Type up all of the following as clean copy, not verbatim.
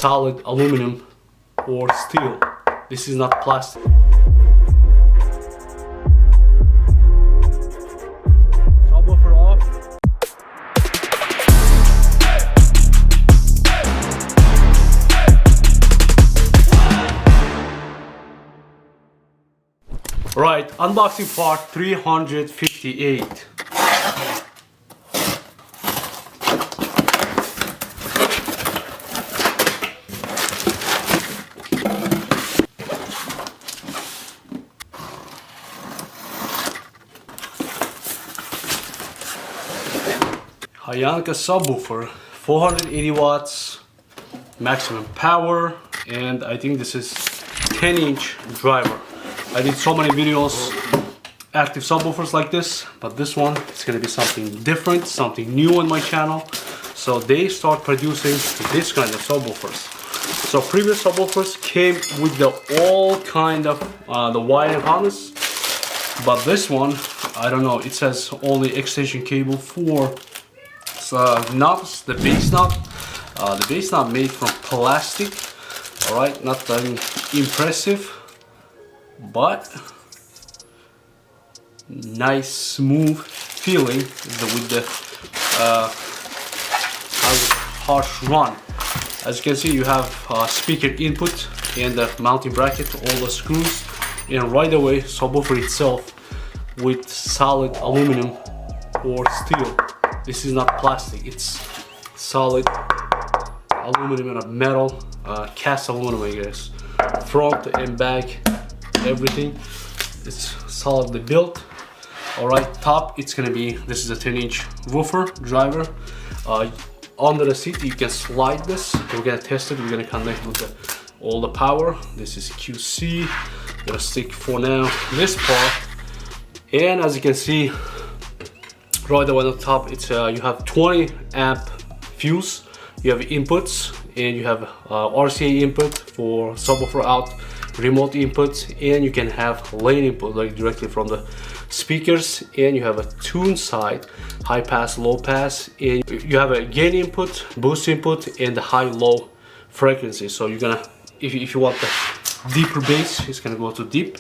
solid aluminum or steel. This is not plastic. Subwoofer off. Right, unboxing part 358. HYANKA subwoofer, 480 watts maximum power, and I think this is 10-inch driver. I did so many videos, active subwoofers like this, but this one is going to be something different, something new on my channel. So they start producing this kind of subwoofers. So previous subwoofers came with the all kind of the wiring harness, but this one, I don't know, it says only extension cable for knobs, the bass knob. The bass knob made from plastic. All right, not that impressive, but nice smooth feeling with the harsh run. As you can see, you have speaker input and the mounting bracket, all the screws, and right away subwoofer itself with solid aluminum or steel. This is not plastic, it's solid aluminum and metal, cast aluminum, I guess. Front and back, everything, it's solidly built. All right, top, it's gonna be, this is a 10-inch woofer driver. Under the seat, you can slide this. We're gonna test it, we're gonna connect with all the power. This is QC, gonna stick for now this part. And as you can see, right away on the top, it's you have 20 amp fuse, you have inputs, and you have RCA input for subwoofer out, remote input, and you can have lane input like directly from the speakers, and you have a tune side, high pass, low pass, and you have a gain input, boost input, and the high low frequency. So you're gonna, if you want the deeper bass, it's gonna go to deep,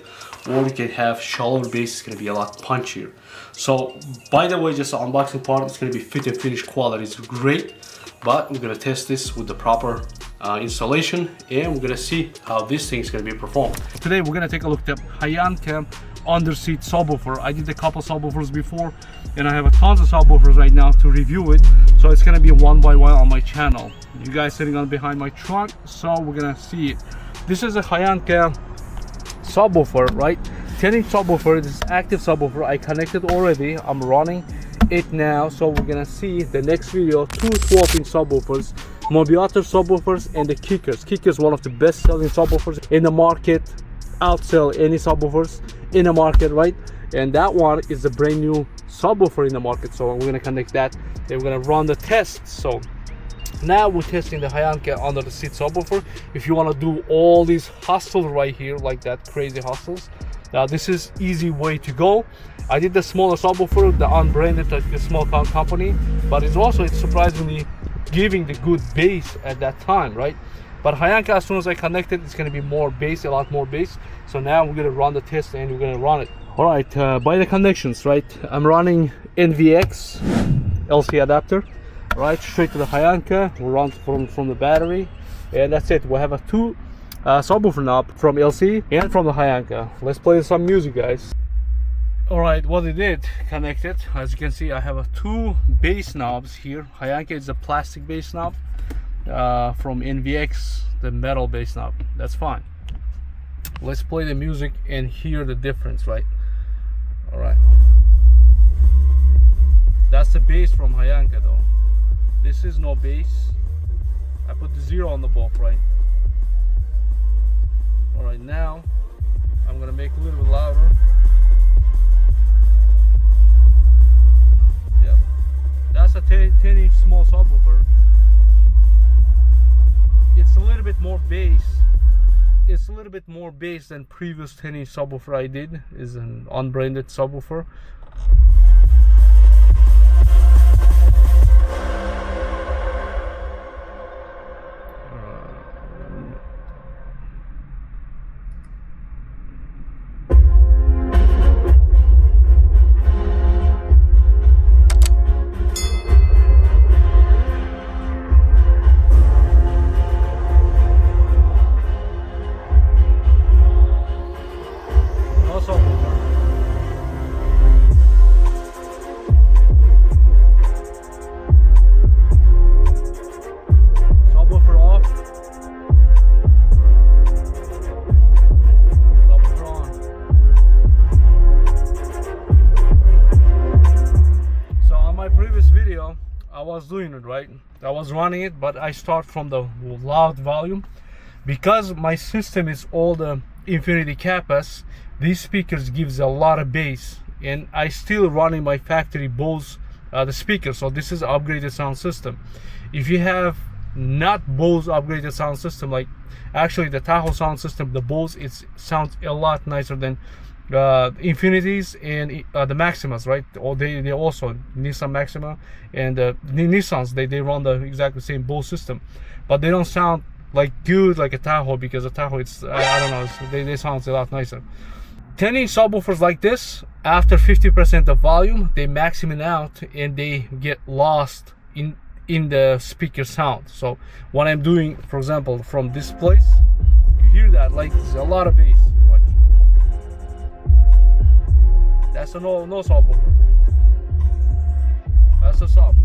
or you can have shallower bass, it's gonna be a lot punchier. So by the way, just the unboxing part, it's gonna be fit and finish quality is great, but we're gonna test this with the proper installation, and we're gonna see how this thing is gonna be performed. Today we're gonna take a look at HYANKA underseat subwoofer. I did a couple subwoofers before, and I have a tons of subwoofers right now to review it, so it's gonna be one by one on my channel. You guys sitting on behind my trunk, so we're gonna see it. This is a HYANKA subwoofer, right? 10-inch subwoofer. This is active subwoofer. I connected already, I'm running it now, so we're gonna see the next video. Two 12-inch subwoofers, Mobiator subwoofers, and the Kickers. Kickers, one of the best selling subwoofers in the market, outsell any subwoofers in the market, right? And that one is a brand new subwoofer in the market, so we're gonna connect that and we're gonna run the test. So now we're testing the HYANKA under the seat subwoofer. If you want to do all these hustles right here, like that crazy hustles, this is easy way to go. I did the smaller subwoofer, the unbranded, like the small company, but it's surprisingly giving the good bass at that time, right? But HYANKA, as soon as I connect it, it's going to be more bass, a lot more bass. So now we're going to run the test and we're going to run it. All right, by the connections, right? I'm running NVX LC adapter, right, straight to the HYANKA. We'll run from the battery, and that's it. We have a two subwoofer knob from LC and from the HYANKA. Let's play some music, guys. All right, what it did, connected. As you can see, I have two bass knobs here. HYANKA is a plastic bass knob, from NVX, the metal bass knob. That's fine. Let's play the music and hear the difference, right? All right. That's the bass from HYANKA though. This is no bass. I put the 0 on the both, right? All right, now I'm gonna make it a little bit louder. Yep, that's a 10-inch small subwoofer. It's a little bit more bass. It's a little bit more bass than previous 10-inch subwoofer I did. Is an unbranded subwoofer. I was doing it right. I was running it, but I start from the loud volume because my system is all the infinity capas. These speakers gives a lot of bass, and I still running my factory Bose the speakers. So this is upgraded sound system. If you have not Bose upgraded sound system, like actually the Tahoe sound system, the Bose, it sounds a lot nicer than Infinities and the Maximas, right? Or they also Nissan Maxima and the Nissans, they run the exactly same Bose system, but they don't sound like good like a Tahoe, because a Tahoe, it's I don't know, they sound a lot nicer. 10-inch subwoofers like this, after 50% of volume, they maximum out and they get lost in the speaker sound. So what I'm doing, for example, from this place, you hear that like there's a lot of bass. Watch. That's a no subwoofer. That's a sub.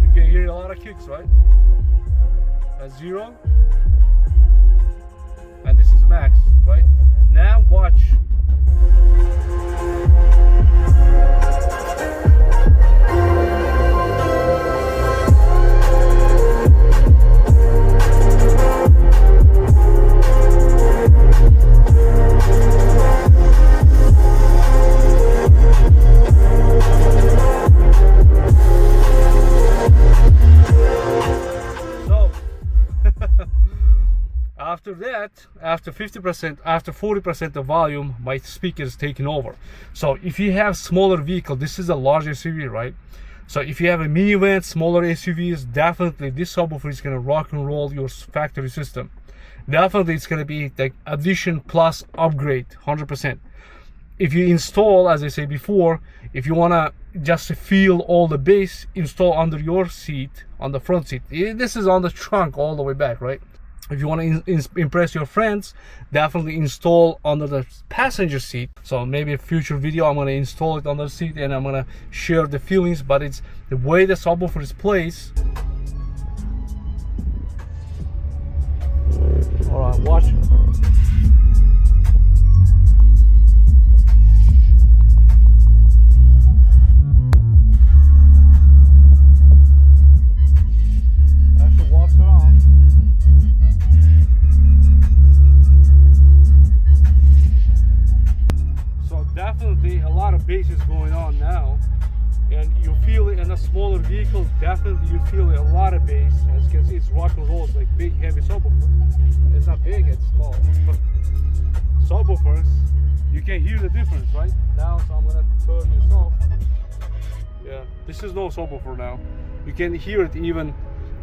You can hear a lot of kicks, right? That's 0. And this is max, right? Now watch. After that, after 50%, after 40% of volume, my speaker is taking over. So if you have smaller vehicle, this is a large SUV, right? So if you have a minivan, smaller SUVs, definitely this subwoofer is going to rock and roll your factory system. Definitely it's going to be like addition plus upgrade, 100%. If you install, as I said before, if you want to just feel all the bass, install under your seat, on the front seat. This is on the trunk all the way back, right? If you want to impress your friends, definitely install under the passenger seat. So maybe a future video, I'm going to install it under the seat and I'm going to share the feelings, but it's the way the subwoofer is placed. All right, watch. Actually walks around. Definitely a lot of bass is going on now, and you feel it in a smaller vehicle. Definitely you feel a lot of bass. As you can see, it's rock and roll. It's like big heavy subwoofer. It's not big, it's small. Subwoofers, you can hear the difference right now. So I'm gonna turn this off. Yeah, this is no subwoofer now. You can hear it even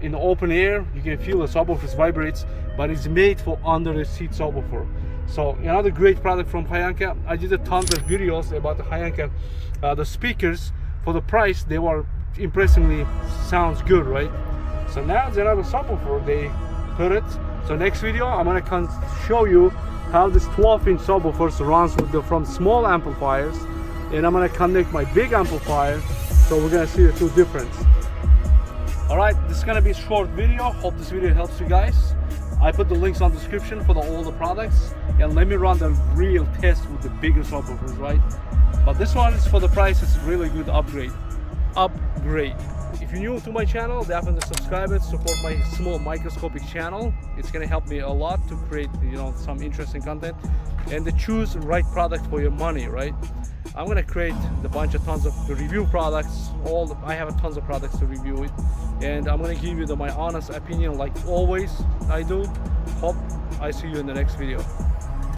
in the open air. You can feel the subwoofer vibrates, but it's made for under the seat subwoofer. So another great product from HYANKA. I did a tons of videos about the HYANKA, the speakers. For the price, they were impressively sounds good, right? So now there are the subwoofer, they put it. So next video, I'm gonna show you how this 12-inch subwoofer runs with from small amplifiers, and I'm gonna connect my big amplifier. So we're gonna see the two difference. All right, this is gonna be a short video. Hope this video helps you guys. I put the links on the description for all the products, and let me run the real test with the bigger subwoofers, right? But this one is for the price, it's a really good upgrade. If you're new to my channel, definitely subscribe it, support my small microscopic channel. It's gonna help me a lot to create, you know, some interesting content and to choose the right product for your money, right? I'm gonna create tons of review products. I have tons of products to review it, and I'm gonna give you my honest opinion like always I do. Hope I see you in the next video.